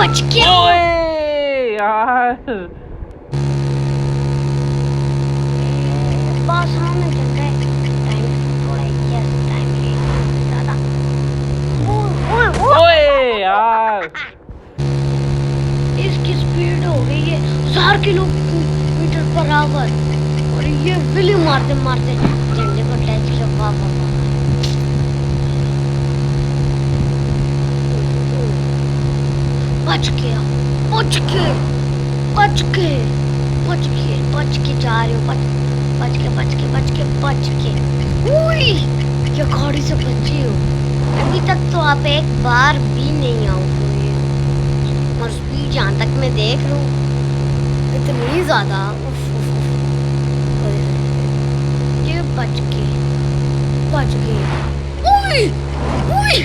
बच गया। ओए यार बस सामने चल रहा है। टाइम थोड़ा यस टाइम ज्यादा। ओए यार इसकी स्पीड हो गई है 1000 किलोमीटर पर आवर और ये विली मारते मारते झंडे को टच किया। वाह वाह वाह। बच गया बच के बच के बच के बच के जा रही हूँ। बच के बच के बच के बच के। उई क्या गाड़ी से बची हो। अभी तक तो आप एक बार भी नहीं आओगे और स्पीड जहाँ तक मैं देख लूँ इतनी ज्यादा। उफ, उफ, उफ। ये बच गए। उई उई